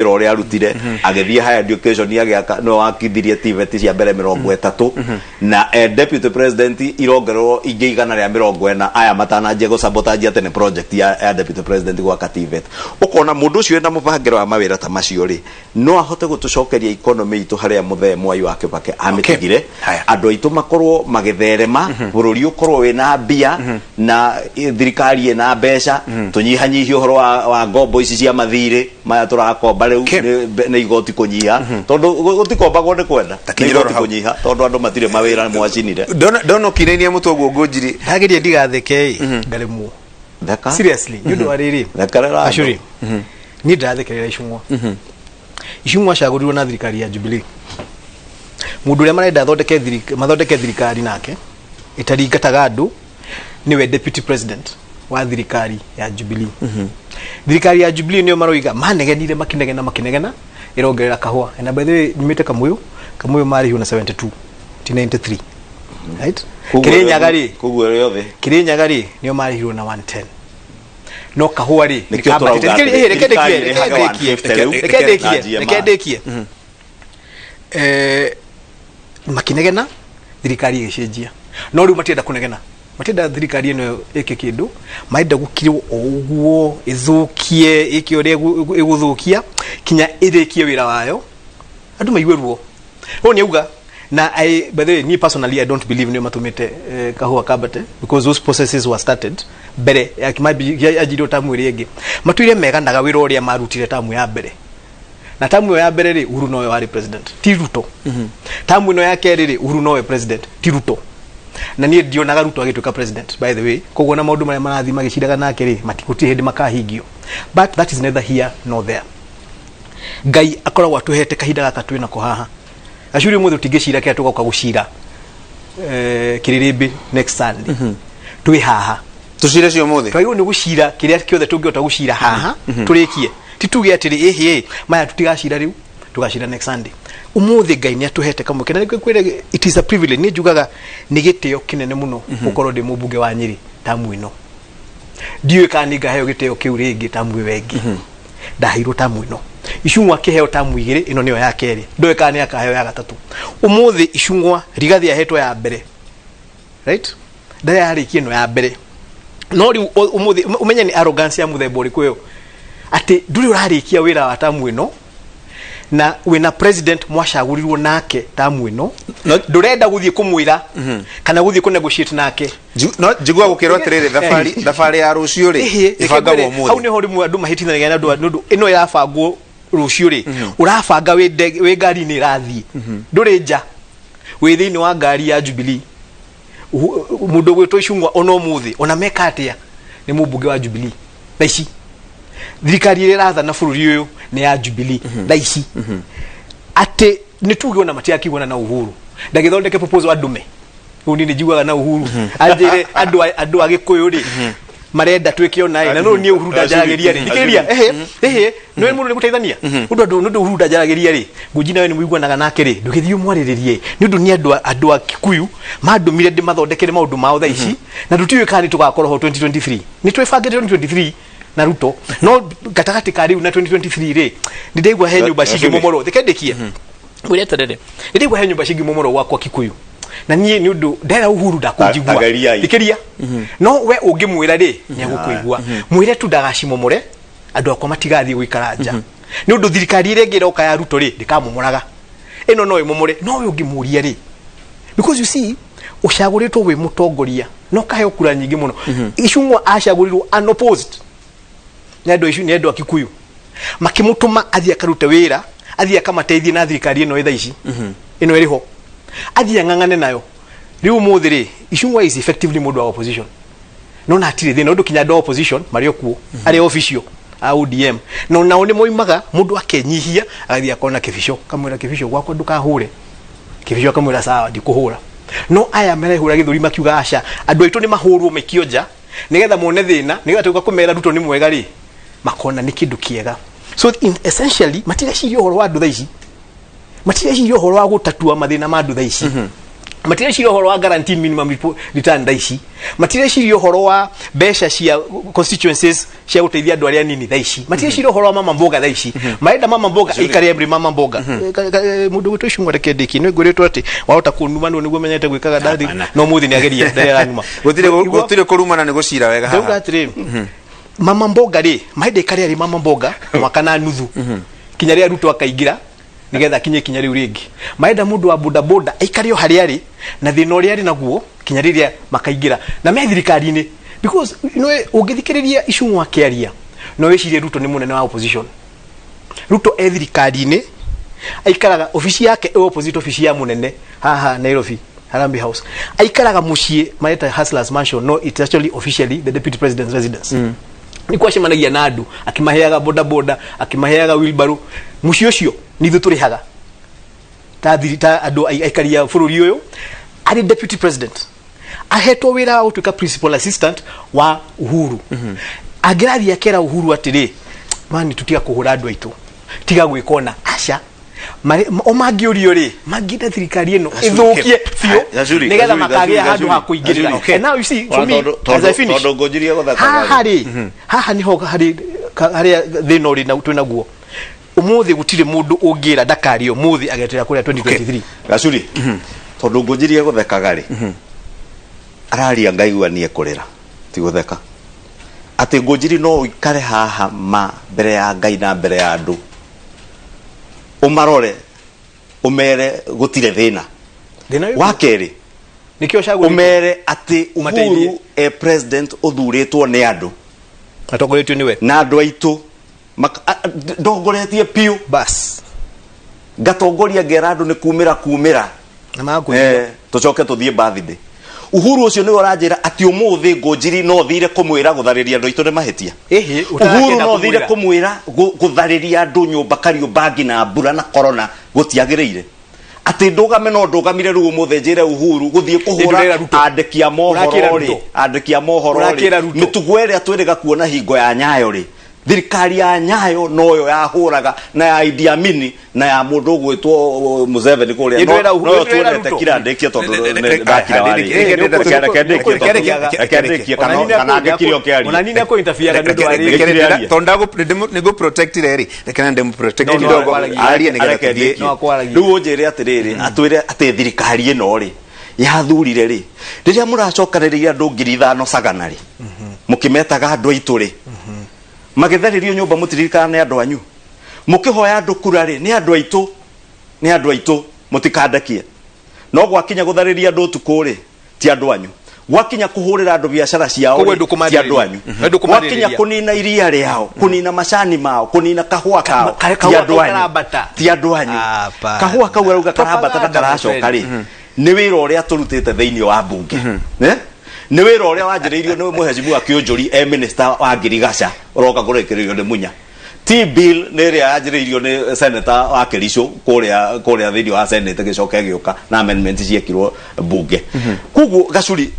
ore arutire agethie higher education agiaka no akithirie TVET cia mbere 30 na deputy president irongerwo ingeigana ria 40 aya matananjie go sabotage atene project ya deputy president gwaka TVET ukona mundu ucio ena mubangiro wa mawira ta macio ri no ahote gutucokeria economy itu haria muthe Mwai wa Kibaki amitigire andu aitu makorwo magitherema bururi ukorwo wina mbia na thirikari ena mbeca tunyihanyihi uhoro wa ngombo ici cia mathiri maya turakomba riu ne igoti kunyiha tondu gutikomba ne kwenda igoti kunyiha tondu andu matire mawira mwacinire dono kinenia mutogo ngojiri hagirie ndigatheke ngaremu thaka seriously ndu ariri ashuri ni ndathekerera icungwa cagurirwo na thirikari ya Jubilee mundu ria marenda mathondeke thirikari nake itaringataga andu niwe deputy president wa thirikari ya Jubilee thirikari ya Jubilee niyo maroiga manegenire makinegena irongerera kahua na by the way nimete kamuyo mari hu na 72 93 right Kirinyaga niyo mari hu na 110 no kahua ri rekedekie makinegena thirikari igecenjia no riu matienda kunegena matenda thirikari eno eke kindu maenda gukirwo oguo ithukie ikio ria iguthukia kinya irekie wira wayo andu maigweruo ho ni uga na by the way me personally I don't believe ni matumite kahua kabate because those processes were started bere yakimabi ajiro tamu iri enge matuire meganaga wira uria marutire tamu ya bere na tamu ya bere ri Uhuru nowe wari president ti Ruto tamu ino yake ri Uhuru nowe president ti Ruto na nie ndionaga Ruto agituka president by the way koguo na maundu maria marathi magiciraga nake ri matikuti hindi makahingio but that is neither here nor there Ngai akoragwo atuhete kahinda gaka twina ko haha ashuri muthu tingicira kia tugoka gucira kiririmbi next Sunday twi haha tucire cio muthe twayo ni gucira kiria kiothe tungiota gucira haha turikie tituge atiri maya tutigacira riu tugacira next Sunday umuthi Ngai ni atuhete kamwe kena kwire it is a privilege ni jugaga ni giteo kinene muno ukorwo ndi mubunge wa Nyeri tamu ino ndiwe kani ngaheo giteo kiu ringi tamu wengi ndahiro tamu ino icungwa kiheo tamu igiri ino niyo ya keri ndoe kani akaheo ya gatatu umuthi icungwa rigathi ahetwo ya mbere right ndaya hari kino ya mbere no ri umuthi umenya ni arrogance ya muthemba uri kweyo ati nduri urarikia wira wa tamu ino na wina president mwashagurirwo nake tamu ino ndurenda guthie kumwira kana guthie ku negotiate nake no jigwa gukirwa tirire thafari ya rucio ri ibangagwo muthi au ni hori mu andu mahitithanagia na andu ino irabangwo rucio ri urabanga we ngari ni rathi nduri nja we thiini wa ngari ya Jubilee mundu gwitwo icungwa ono muthi ona meka atia ni mubunge wa Jubilee na ici thirikari iri ratha na bururi uyu ni ya Jubilee na ici ate nituge ona matia kigona na Uhuru ndagithondeke proposal adume uni ni jiguaga na Uhuru ajire andu agikuyu ri marenda twike ona na no ni Uhuru ndajarageria ri thikiria no mundu ni guteithania undu Uhuru ndajarageria ri nguji nawe ni muiguanaga nake ri ndugithio mwariririe ni undu ni andu a Kikuyu madumire ndi mathondekere maundu mao tha ici na ndutiwe kani tugakorwo 2023 ni twifangite 2023 na Ruto no gatagati kari na 2023 ri ndegwa he nyumba cigi momoro thikendekie wire tedede ndegwa he nyumba cigi momoro wakwa Kikuyu na nie ni undu ndera Uhuru ndakujigwa thikiria no we ungimwira ri ni agukuigwa mwire tu ndagacimomore andu akwa matigathi guikaranja ni undu thirikari ire ngiroka ya Ruto ri ndikamomoraga ino no imomore no we ungimuria ri because you see ushaguritwo we mutongoria no kahe okura nyingi muno icungwa ashagurirwo unopposed nendo ishu nendo Kikuyu makimutuma athia karute wira athia kamateithie na thirikari ino itha ici ino iriho athia ngangane nayo riu muthiri icungwa is effectively mode wa opposition no na atire thina ndu kinya do opposition mario kuo ari official AUDM no na oni moimaga mundu akenyihia athia kona kibisho kamwira kibisho gwakwa ndukahure kibisho kamwira sawa ndikuhura no aya merehura githuri makiuga aca andu aitu ni mahurwo mekionja nigetha mone thina nigetha tuka kumera Ruto ni mwega ri makona ni kindu kiega so essentially matiga cirio horo wa ndu thaici matiga cirio horo wa gutatua mathina ma ndu thaici matire shiro horo wa guaranteed minimum return daishi matire shiro horo wa besha cia constituencies cia guteithia andu aria nini daishi matire shiro horo wa mama mboga daishi maenda mama mboga ikari emri mama mboga mundu gwitu cio ngoreke ndiki no ngwiritwo ati wahota kunuma no niguo menyete gwikaga ndathi no muthi ni ageria ndere numa gutire kurumana ni gucira wega haha atire mama mboga ri maenda ikari ari mama mboga mwaka na nuthu kinya ria Ruto akaingira nigetha kinye kinya riu ringi maenda mundu wa boda boda aikario hari ari na thina uri ari naguo kinya riria makaingira na me thirikari-ini because ungithikiriria icungwa kiaria no wicirie Ruto ni munene wa opposition. Ruto thirikari-ini aikaraga ofisi yake opposite ofisi ya munene haha Nairobi Harambee House aikaraga mucie mareta Hustlers Mansion no it's actually officially the deputy president's residence. Ni kwa shemanagia na andu akimaheaga boda boda akimaheaga wheelbarrow mucio cio ni thu turihaga ta andu aikaria bururi uyu ari deputy president ahetwo wira wa utuika principal assistant wa Uhuru agirathia kera Uhuru atiri mani tutiga kuhura andu aitu tiga gwikona aca o mangiurio ri mangida thirikari ino ithukie fio nigetha makagia handu ha kuingirira. And now you see for me as I finish haha niho hari thina uri na twina guo umuthi gutire mundu ungira ndakario muthi agetera kuria 2023 Gacuri tondu ngojirie guthekaga ri araria ngaigua nie kurira ti gutheka ati ngojiri no ikare haha ma mbere ya Ngai na mbere ya andu umarore umere gutire thina wakeri nikio shaguri umere ati Uhuru president uthuritwo ni andu atogoretio niwe na andu aitu ndongoretie piu bas gatongoria ngera andu ni kumira na makuira tucoke tuthie birthday Uhuru ucio ni uranjira ati umuthi ngojiri no thire kumwira guthariria andu aitu ni mahetia Uhuru no thire kumwira guthariria andu nyumba Kariombangi na mbura na corona gutiagirire ati ndugame no ndugamire ru umuthe njire Uhuru guthie kuhura andekia mohoro ri mitugwere atwiriga kuona hingo ya Nyayo ri thirikari ya Nyayo noyo yahuraga na ya Idi Amin na ya mundu gwitwo Museveni kuria no tuonete kira ndekia tondu ndakira wari kana ndekirio kiari ona nini ako interfere na ndo ari tondago nego protect ri rekana ndem protect ndogo aria nigetha thie riu unjire atiriri atwire ati thirikari ino ri yathurire ri riria muracokaniriria andu 5,000 sagana ri mukimetaga andu aitu ri magetharirio nyumba mutiririkana ni andu anyu mukihoya andu kura ri ni andu aitu mutikandakie no gwakinya guthariria andu tukuri ti andu anyu gwakinya kuhurira andu biashara ciao ti andu anyu gwakinya kunina iria riao kunina macani mao kunina kahua kao ti andu anyu kahua kau arauga karabata na karacoka ri ni wira uria turutite thiini wa bunge ni wira uria wanjiriirio ni muhecimu Kionjuri minister wa Ngirigaca uroka kurekererio ni Munya ti bill ni ria yanjiriirio ni senator wa Kericho kuria thiini wa senate gicoke gioka na amendment ciekirwo bunge kugu Gacuri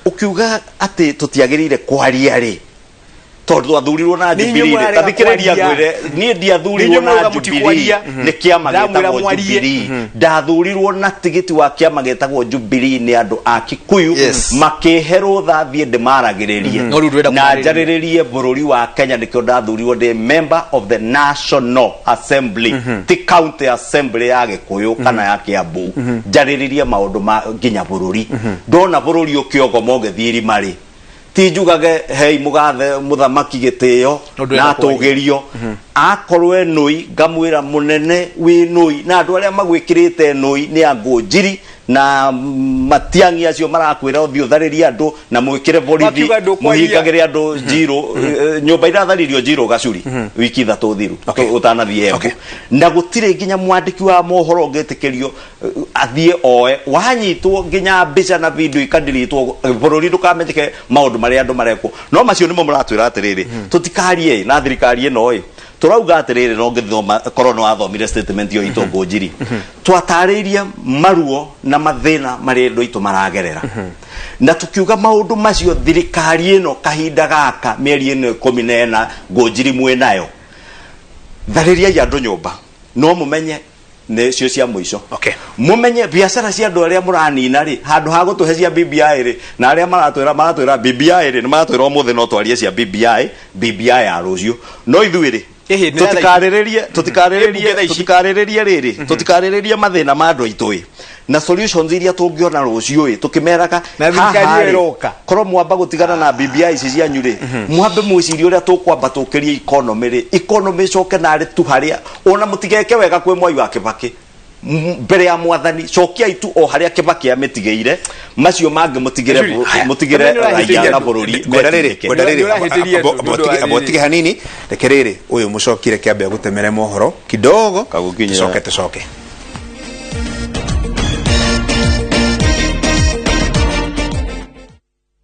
ukiuga ati tutiagirire kwaria ri tondu athurirwo na Jubilee tathikiriria ngwire ni ndiathurirwo na Jubilee ni kiama getagwo Jubilee ndathurirwo na tigiti wa kiama getagwo Jubilee ni andu a Kikuyu makiherwo thie ndimaragiririe na njariririe bururi wa Kenya nikio ndathurirwo ndi member of the National Assembly ti county assembly ya Gikuyu kana ya Kiambu njariririe maundu ma nginya bururi ndona bururi ukiogo mogethiri mari tijugage hei mugathe muthamaki gitio na tugerio akorwe nui ngamwira munene wi nui na andu aria magwikirite nui ni angojiri na matiangi acio marakwira uthi uthariria andu na mwikire borithi muhingagire andu jiro nyumba iratharirio jiro Gacuri wiki 3 thiru utanathie na gutire nginya mwandiki wa mohoro ngetikirio athie oe wanyitwo nginya mbica na video ikandiritwo bururi ndukamenyeke maundu maria andu mareko no macio nimo muratwira atiriri tutikarie na thirikari ino oi turauga atiriri no ngithoma korona wathomire statement yo itongo njiri twataririe maruo na mathina mari ndo itu maragerera na tukiuga maundu macio thirikari ino kahinda gaka mieri ino 14 ngonjiri mwe nayo thariria ya andu nyumba no mumenye ne cio cia muico Okay. mumenye biacara cia andu aria muranina ri handu ha gutuhe cia BBI ri na aria maratwira BBI ri ni maratwira omuthe no twarie cia BBI ya rucio no ithuĩ ri tutikaririe mathina ma andu aitũ na solutions iria tungiona rucio tukimeraga korwo mwamba gutigana na BBI ici cianyu ri mwambe mwicirie uria tukwamba tukirie economy coke na ri tu haria ona mutigeke wega kwi Mwai wa Kibaki mbere ya mwathani cokia itu o haria Kibaki ametigeire macio mangi mutigire raia na bururi abotige hanini rekerere uyu mucokire kiambe gutemere mohoro kidogo kagukinye soke